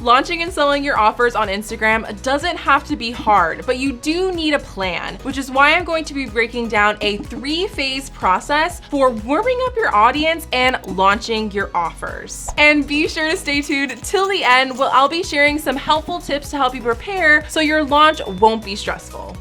Launching and selling your offers on Instagram doesn't have to be hard, but you do need a plan, which is why I'm going to be breaking down a 3-phase process for warming up your audience and launching your offers. And be sure to stay tuned till the end, where I'll be sharing some helpful tips to help you prepare so your launch won't be stressful.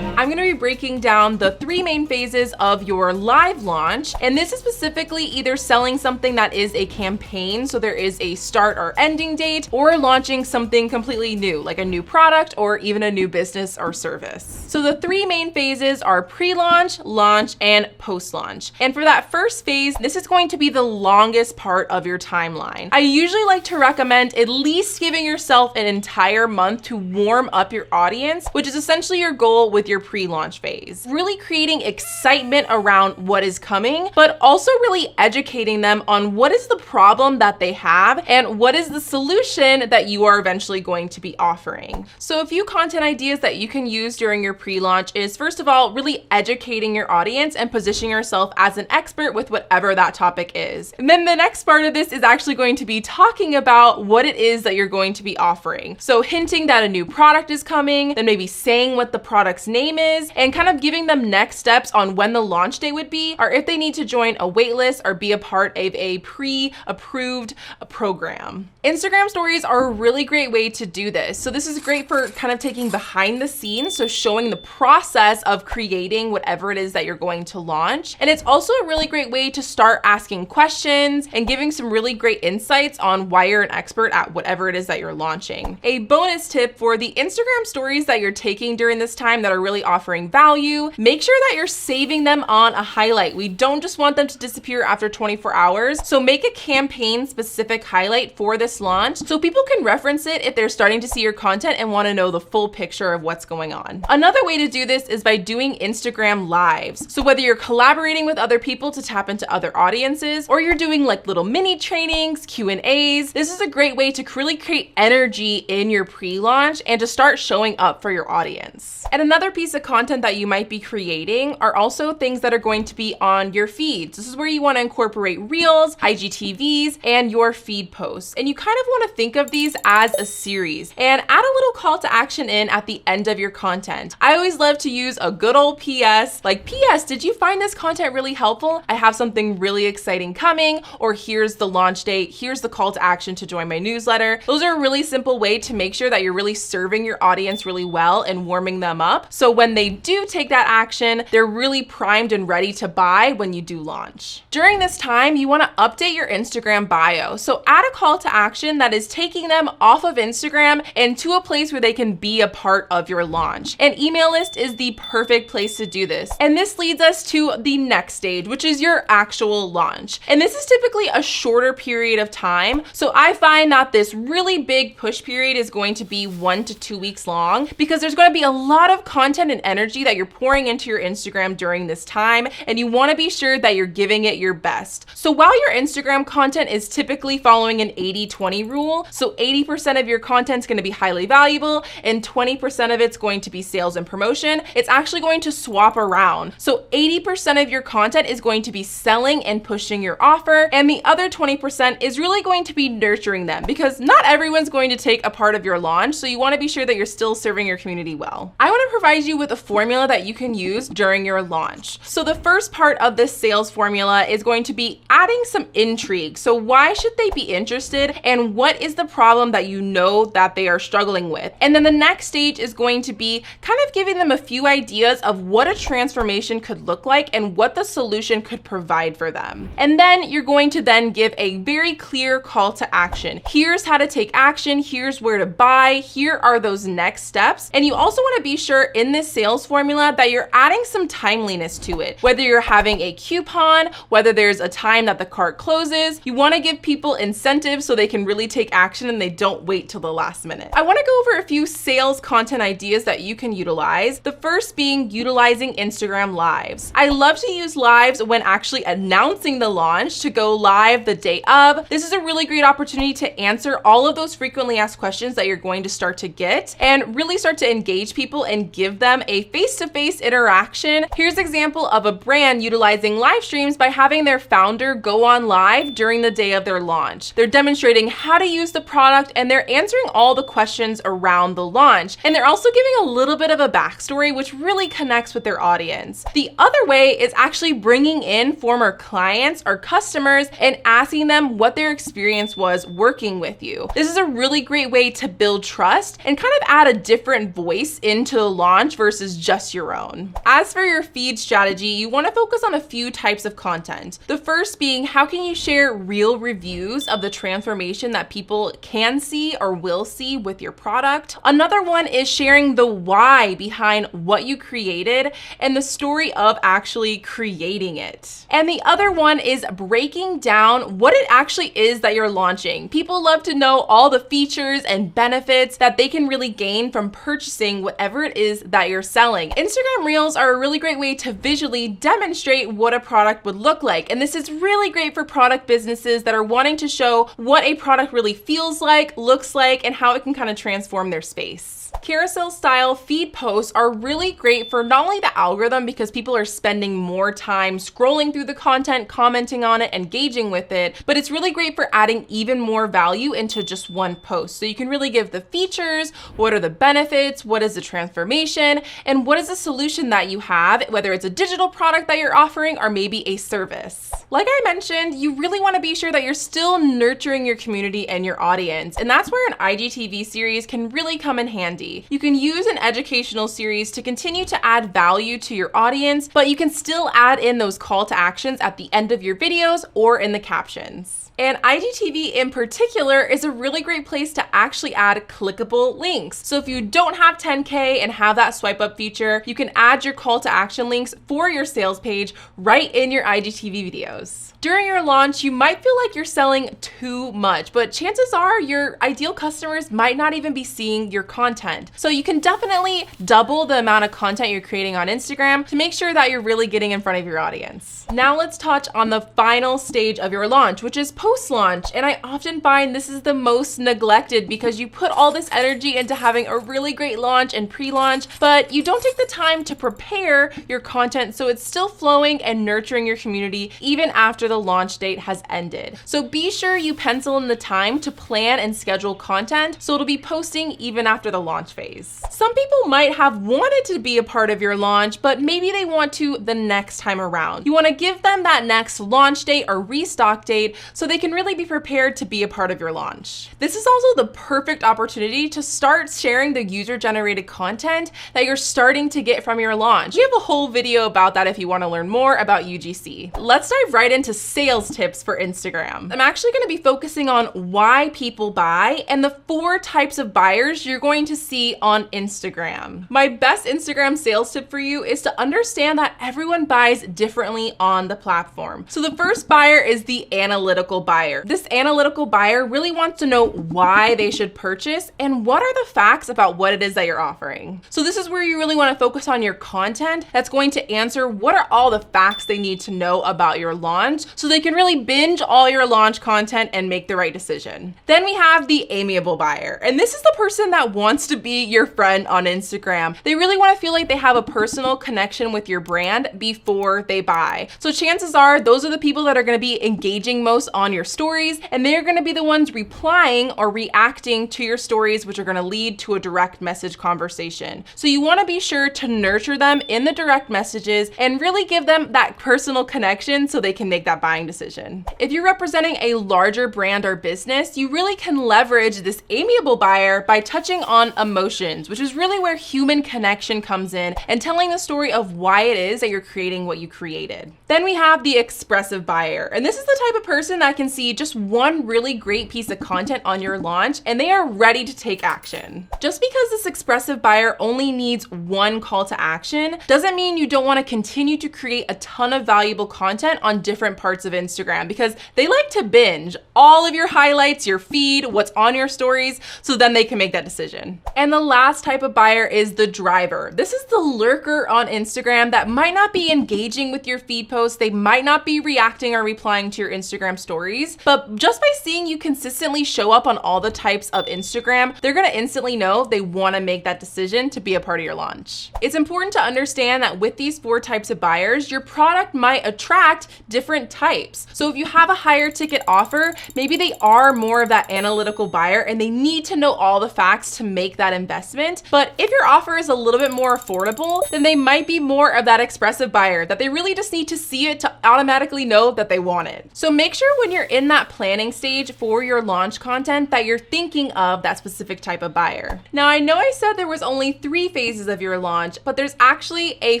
I'm going to be breaking down the 3 main phases of your live launch, and this is specifically either selling something that is a campaign, so there is a start or ending date, or launching something completely new, like a new product or even a new business or service. So the 3 main phases are pre-launch, launch, and post-launch. And for that first phase, this is going to be the longest part of your timeline. I usually like to recommend at least giving yourself an entire month to warm up your audience, which is essentially your goal with your pre-launch phase. Really creating excitement around what is coming, but also really educating them on what is the problem that they have and what is the solution that you are eventually going to be offering. So a few content ideas that you can use during your pre-launch is, first of all, really educating your audience and positioning yourself as an expert with whatever that topic is. And then the next part of this is actually going to be talking about what it is that you're going to be offering. So hinting that a new product is coming, then maybe saying what the product's name is, and kind of giving them next steps on when the launch day would be, or if they need to join a waitlist or be a part of a pre-approved program. Instagram stories are a really great way to do this. So this is great for kind of taking behind the scenes, so showing the process of creating whatever it is that you're going to launch. And it's also a really great way to start asking questions and giving some really great insights on why you're an expert at whatever it is that you're launching. A bonus tip for the Instagram stories that you're taking during this time that are really offering value, make sure that you're saving them on a highlight. We don't just want them to disappear after 24 hours. So make a campaign specific highlight for this launch so people can reference it if they're starting to see your content and want to know the full picture of what's going on. Another way to do this is by doing Instagram lives. So whether you're collaborating with other people to tap into other audiences, or you're doing like little mini trainings, Q&As, this is a great way to really create energy in your pre-launch and to start showing up for your audience. And another piece of content that you might be creating are also things that are going to be on your feeds. This is where you want to incorporate Reels, IGTVs, and your feed posts. And you kind of want to think of these as a series and add a little call to action in at the end of your content. I always love to use a good old PS, like, PS, did you find this content really helpful? I have something really exciting coming, or here's the launch date, here's the call to action to join my newsletter. Those are a really simple way to make sure that you're really serving your audience really well and warming them up. So when they do take that action, they're really primed and ready to buy when you do launch. During this time, you want to update your Instagram bio. So add a call to action that is taking them off of Instagram and to a place where they can be a part of your launch. An email list is the perfect place to do this. And this leads us to the next stage, which is your actual launch. And this is typically a shorter period of time. So I find that this really big push period is going to be 1 to 2 weeks long, because there's going to be a lot of content and energy that you're pouring into your Instagram during this time, and you want to be sure that you're giving it your best. So while your Instagram content is typically following an 80-20 rule, so 80% of your content is going to be highly valuable and 20% of it's going to be sales and promotion, it's actually going to swap around. So 80% of your content is going to be selling and pushing your offer, and the other 20% is really going to be nurturing them, because not everyone's going to take a part of your launch, so you want to be sure that you're still serving your community well. I want to provide you with a formula that you can use during your launch. So the first part of this sales formula is going to be adding some intrigue. So why should they be interested, and what is the problem that you know that they are struggling with? And then the next stage is going to be kind of giving them a few ideas of what a transformation could look like and what the solution could provide for them. And then you're going to then give a very clear call to action. Here's how to take action, here's where to buy, here are those next steps. And you also want to be sure in this sales formula that you're adding some timeliness to it. Whether you're having a coupon, whether there's a time that the cart closes, you want to give people incentives so they can really take action and they don't wait till the last minute. I want to go over a few sales content ideas that you can utilize. The first being utilizing Instagram lives. I love to use lives when actually announcing the launch to go live the day of. This is a really great opportunity to answer all of those frequently asked questions that you're going to start to get and really start to engage people and give them them a face-to-face interaction. Here's an example of a brand utilizing live streams by having their founder go on live during the day of their launch. They're demonstrating how to use the product and they're answering all the questions around the launch. And they're also giving a little bit of a backstory, which really connects with their audience. The other way is actually bringing in former clients or customers and asking them what their experience was working with you. This is a really great way to build trust and kind of add a different voice into the launch versus just your own. As for your feed strategy, you want to focus on a few types of content. The first being, how can you share real reviews of the transformation that people can see or will see with your product? Another one is sharing the why behind what you created and the story of actually creating it. And the other one is breaking down what it actually is that you're launching. People love to know all the features and benefits that they can really gain from purchasing whatever it is that you're selling. Instagram Reels are a really great way to visually demonstrate what a product would look like. And this is really great for product businesses that are wanting to show what a product really feels like, looks like, and how it can kind of transform their space. Carousel style feed posts are really great for not only the algorithm because people are spending more time scrolling through the content, commenting on it, engaging with it, but it's really great for adding even more value into just one post. So you can really give the features, what are the benefits, what is the transformation, and what is the solution that you have, whether it's a digital product that you're offering or maybe a service. Like I mentioned, you really want to be sure that you're still nurturing your community and your audience, and that's where an IGTV series can really come in handy. You can use an educational series to continue to add value to your audience, but you can still add in those call to actions at the end of your videos or in the captions. And IGTV in particular is a really great place to actually add clickable links. So if you don't have 10K and have that swipe up feature, you can add your call to action links for your sales page right in your IGTV videos. During your launch, you might feel like you're selling too much, but chances are your ideal customers might not even be seeing your content. So you can definitely double the amount of content you're creating on Instagram to make sure that you're really getting in front of your audience. Now let's touch on the final stage of your launch, which is post-launch. And I often find this is the most neglected because you put all this energy into having a really great launch and pre-launch, but you don't take the time to prepare your content so it's still flowing and nurturing your community even after the launch date has ended. So be sure you pencil in the time to plan and schedule content so it'll be posting even after the launch phase. Some people might have wanted to be a part of your launch, but maybe they want to the next time around. You want to give them that next launch date or restock date so they can really be prepared to be a part of your launch. This is also the perfect opportunity to start sharing the user-generated content that you're starting to get from your launch. We have a whole video about that if you want to learn more about UGC. Let's dive right into sales tips for Instagram. I'm actually going to be focusing on why people buy and the 4 types of buyers you're going to see on Instagram. My best Instagram sales tip for you is to understand that everyone buys differently on the platform. So the first buyer is the analytical buyer. This analytical buyer really wants to know why they should purchase and what are the facts about what it is that you're offering. So this is where you really want to focus on your content that's going to answer what are all the facts they need to know about your launch so they can really binge all your launch content and make the right decision. Then we have the amiable buyer. And this is the person that wants to be your friend on Instagram. They really want to feel like they have a personal connection with your brand before they buy. So chances are those are the people that are going to be engaging most on your stories, and they're going to be the ones replying or reacting to your stories, which are going to lead to a direct message conversation. So you want to be sure to nurture them in the direct messages and really give them that personal connection so they can make that buying decision. If you're representing a larger brand or business, you really can leverage this amiable buyer by touching on emotions, which is really where human connection comes in and telling the story of why it is that you're creating what you created. Then we have the expressive buyer, and this is the type of person that can see just one really great piece of content on your launch and they are ready to take action. Just because this expressive buyer only needs one call to action doesn't mean you don't want to continue to create a ton of valuable content on different parts of Instagram because they like to binge all of your highlights, your feed, what's on your stories, so then they can make that decision. And the last type of buyer is the driver. This is the lurker on Instagram that might not be engaging with your feed posts. They might not be reacting or replying to your Instagram stories, but just by seeing you consistently show up on all the types of Instagram, they're going to instantly know they want to make that decision to be a part of of your launch. It's important to understand that with these 4 types of buyers, your product might attract different types. So if you have a higher ticket offer, maybe they are more of that analytical buyer and they need to know all the facts to make that investment. But if your offer is a little bit more affordable, then they might be more of that expressive buyer that they really just need to see it to automatically know that they want it. So make sure when you're in that planning stage for your launch content that you're thinking of that specific type of buyer. Now, I know I said there was only 3 phases of your launch, but there's actually a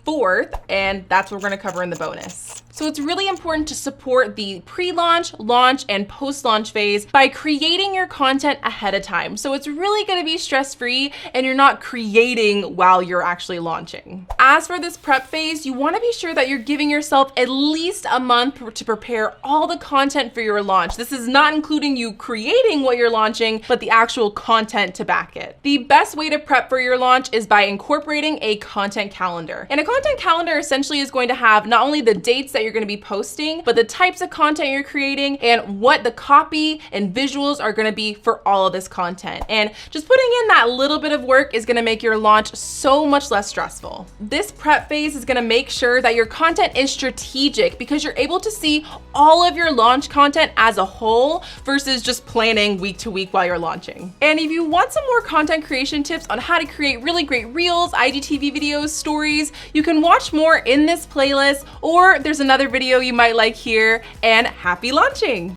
4th, and that's what we're gonna cover in the bonus. So it's really important to support the pre-launch, launch, and post-launch phase by creating your content ahead of time. So it's really gonna be stress-free and you're not creating while you're actually launching. As for this prep phase, you wanna be sure that you're giving yourself at least a month to prepare all the content for your launch. This is not including you creating what you're launching, but the actual content to back it. The best way to prep for your launch is by incorporating a content calendar. And a content calendar essentially is going to have not only the dates that you're going to be posting, but the types of content you're creating and what the copy and visuals are going to be for all of this content. And just putting in that little bit of work is going to make your launch so much less stressful. This prep phase is going to make sure that your content is strategic because you're able to see all of your launch content as a whole versus just planning week to week while you're launching. And if you want some more content creation tips on how to create really great reels, IGTV videos, stories, you can watch more in this playlist, or there's another video you might like here, and happy launching!